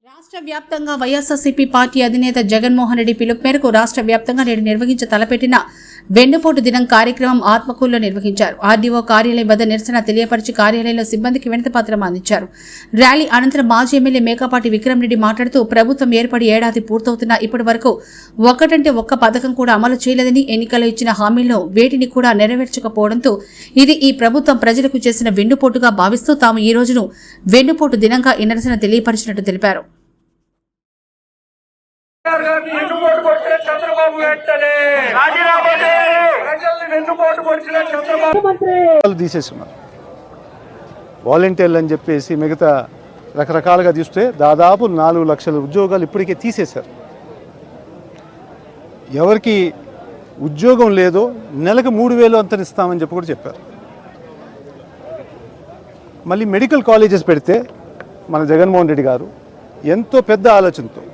రాష్ట్ర వ్యాప్తంగా వైఎస్ఆర్సీపీ పార్టీ అధినేత జగన్మోహన్ రెడ్డి పిలుపు మేరకు రాష్ట్ర వ్యాప్తంగా నేడు నిర్వహించ తలపెట్టిన వెన్నుపోటు దినం కార్యక్రమం ఆత్మకూరులో నిర్వహించారు. ఆర్డీఓ కార్యాలయం వద్ద నిరసన తెలియపరిచి కార్యాలయంలో సిబ్బందికి వినతిపత్రం అందించారు. ర్యాలీ అనంతరం మాజీ ఎమ్మెల్యే మేకపాటి విక్రమ్ రెడ్డి మాట్లాడుతూ ప్రభుత్వం ఏర్పడి ఏడాది పూర్తవుతున్నా ఇప్పటి వరకు ఒక్కటంటే ఒక్క పథకం కూడా అమలు చేయలేదని, ఎన్నికల్లో ఇచ్చిన హామీలను వేటిని కూడా నెరవేర్చకపోవడంతో ఇది ఈ ప్రభుత్వం ప్రజలకు చేసిన వెన్నుపోటుగా భావిస్తూ తాము ఈ రోజును వెన్నుపోటు దినంగా ఈ నిరసన తెలియపరిచినట్టు తెలిపారు. తీసేస్తున్నారు వాలంటీర్లు అని చెప్పేసి మిగతా రకరకాలుగా తీస్తే దాదాపు 4 లక్షల ఉద్యోగాలు ఇప్పటికే తీసేశారు. ఎవరికి ఉద్యోగం లేదో నెలకు 3,000 అంత ఇస్తామని చెప్పి కూడా చెప్పారు. మళ్ళీ మెడికల్ కాలేజెస్ పెడితే మన జగన్మోహన్ రెడ్డి గారు ఎంతో పెద్ద ఆలోచనతో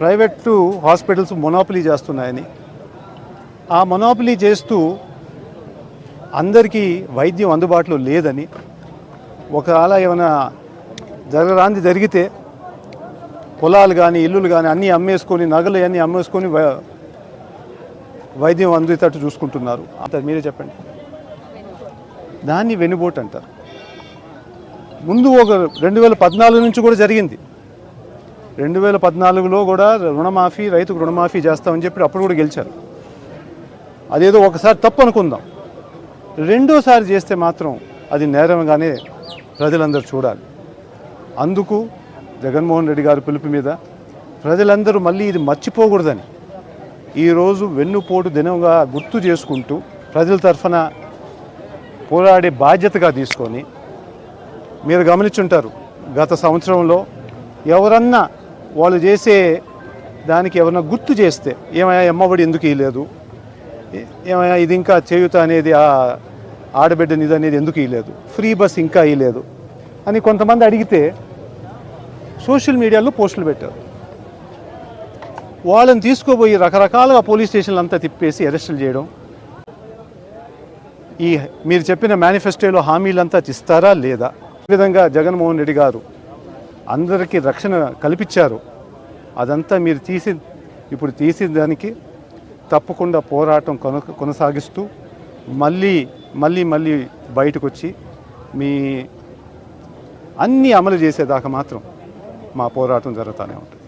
ప్రైవేట్ హాస్పిటల్స్ మొనోపలీ చేస్తున్నాయని, ఆ మొనోపలీ చేస్తూ అందరికీ వైద్యం అందుబాటులో లేదని, ఒకవేళ ఏమైనా జరగరాంది జరిగితే పొలాలు కానీ ఇల్లులు కానీ అన్నీ అమ్మేసుకొని, నగలు అన్నీ అమ్మేసుకొని వైద్యం అందేటట్టు చూసుకుంటున్నారు. అంత మీరే చెప్పండి. దాన్ని వెన్నుపోటు అంటారు. ముందు ఒక 2014 నుంచి కూడా జరిగింది. 2014లో కూడా రుణమాఫీ, రైతుకు రుణమాఫీ చేస్తామని చెప్పి అప్పుడు కూడా గెలిచారు. అదేదో ఒకసారి తప్పు అనుకుందాం, రెండోసారి చేస్తే మాత్రం అది నేరంగానే ప్రజలందరూ చూడాలి. అందుకు జగన్మోహన్ రెడ్డి గారి పిలుపు మీద ప్రజలందరూ మళ్ళీ ఇది మర్చిపోకూడదని ఈరోజు వెన్నుపోటు దినంగా గుర్తు చేసుకుంటూ ప్రజల తరఫున పోరాడే బాధ్యతగా తీసుకొని, మీరు గమనించుంటారు గత సంవత్సరంలో ఎవరన్నా వాళ్ళు చేసే దానికి ఎవరన్నా గుర్తు చేస్తే, ఏమయ్యా అమ్మఒడి ఎందుకు ఇవ్వలేదు, ఏమయ్యా ఇది ఇంకా చేయూత అనేది ఆడబిడ్డ నిధి అనేది ఎందుకు ఇవ్వలేదు, ఫ్రీ బస్ ఇంకా ఇవ్వలేదు అని కొంతమంది అడిగితే సోషల్ మీడియాలో పోస్టులు పెట్టారు. వాళ్ళని తీసుకోబోయి రకరకాలుగా పోలీస్ స్టేషన్లు అంతా తిప్పేసి అరెస్టులు చేయడం, ఈ మీరు చెప్పిన మేనిఫెస్టోలో హామీలంతా ఇస్తారా లేదా, ఈ విధంగా జగన్మోహన్ రెడ్డి గారు అందరికీ రక్షణ కల్పించారు. అదంతా మీరు ఇప్పుడు తీసిన దానికి తప్పకుండా పోరాటం కొనసాగిస్తూ మళ్ళీ బయటకు వచ్చి మీ అన్నీ అమలు చేసేదాకా మాత్రం మా పోరాటం జరుగుతూనే ఉంటుంది.